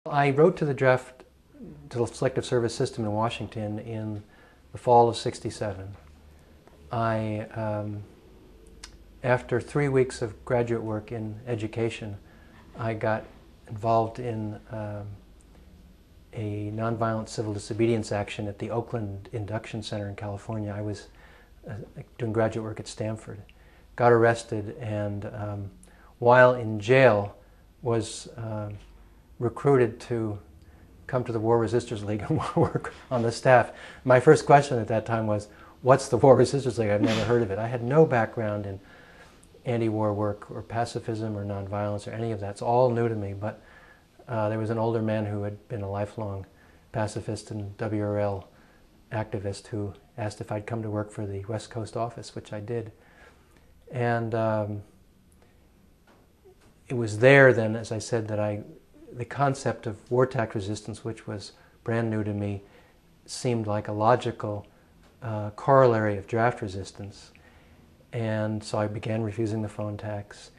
I wrote to the Selective Service System in Washington in the fall of '67. After 3 weeks of graduate work in education, I got involved in a nonviolent civil disobedience action at the Oakland Induction Center in California. I was doing graduate work at Stanford. Got arrested, and while in jail was recruited to come to the War Resisters League and work on the staff. My first question at that time was, what's the War Resisters League? I've never heard of it. I had no background in anti-war work or pacifism or nonviolence or any of that. It's all new to me, but there was an older man who had been a lifelong pacifist and WRL activist who asked if I'd come to work for the West Coast office, which I did. And it was there then, as I said, that the concept of war tax resistance, which was brand new to me, seemed like a logical corollary of draft resistance. And so I began refusing the phone tax.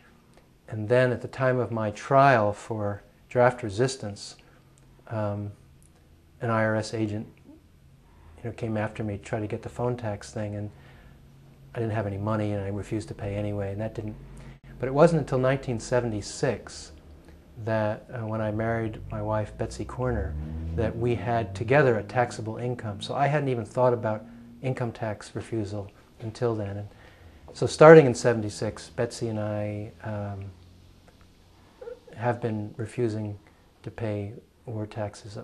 And then at the time of my trial for draft resistance, an IRS agent came after me to try to get the phone tax thing, and I didn't have any money and I refused to pay anyway, and that didn't. But it wasn't until 1976 that when I married my wife, Betsy Corner, that we had together a taxable income. So I hadn't even thought about income tax refusal until then. And so starting in '76, Betsy and I have been refusing to pay war taxes.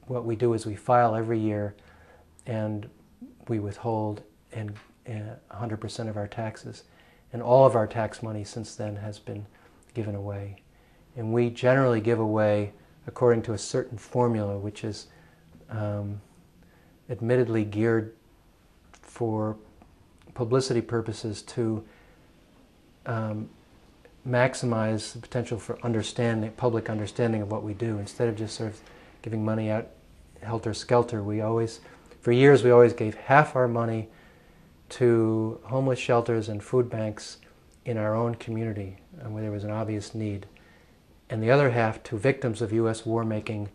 What we do is we file every year and we withhold 100% of our taxes. And all of our tax money since then has been given away. And we generally give away according to a certain formula, which is admittedly geared for publicity purposes to maximize the potential for public understanding of what we do. Instead of just sort of giving money out helter-skelter, for years we always gave half our money to homeless shelters and food banks in our own community where there was an obvious need, and the other half to victims of U.S. war making,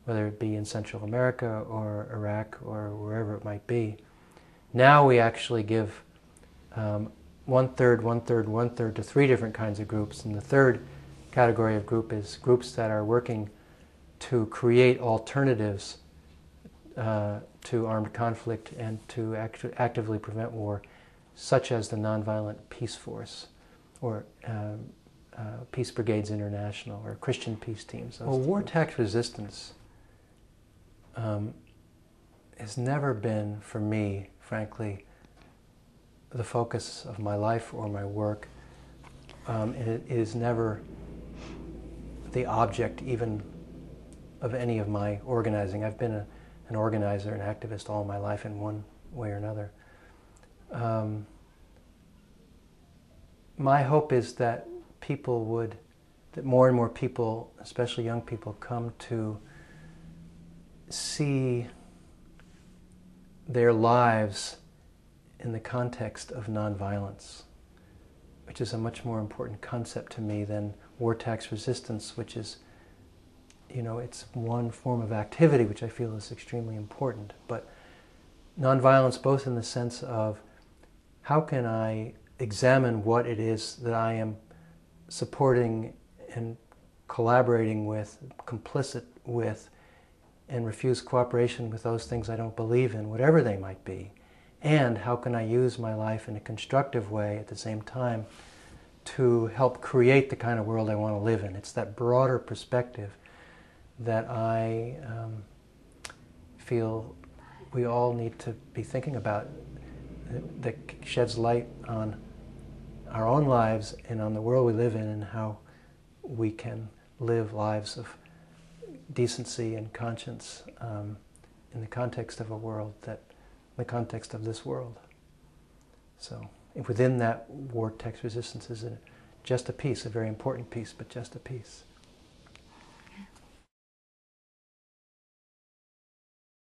whether it be in Central America or Iraq or wherever it might be. Now we actually give one-third, one-third, one-third to 3 different kinds of groups, and the third category of group is groups that are working to create alternatives to armed conflict and to actively prevent war, such as the Nonviolent Peace Force, or Peace Brigades International, or Christian peace teams. Well, war tax resistance has never been, for me, frankly, the focus of my life or my work. And it is never the object even of any of my organizing. I've been an organizer, an activist all my life in one way or another. My hope is that more and more people, especially young people, come to see their lives in the context of nonviolence, which is a much more important concept to me than war tax resistance, which is, it's one form of activity which I feel is extremely important. But nonviolence, both in the sense of how can I examine what it is that I am supporting and collaborating with, complicit with, and refuse cooperation with those things I don't believe in, whatever they might be. And how can I use my life in a constructive way at the same time to help create the kind of world I want to live in. It's that broader perspective that I feel we all need to be thinking about, that sheds light on our own lives and on the world we live in, and how we can live lives of decency and conscience in the context of a world the context of this world. So within that, war tax resistance is just a piece, a very important piece, but just a piece.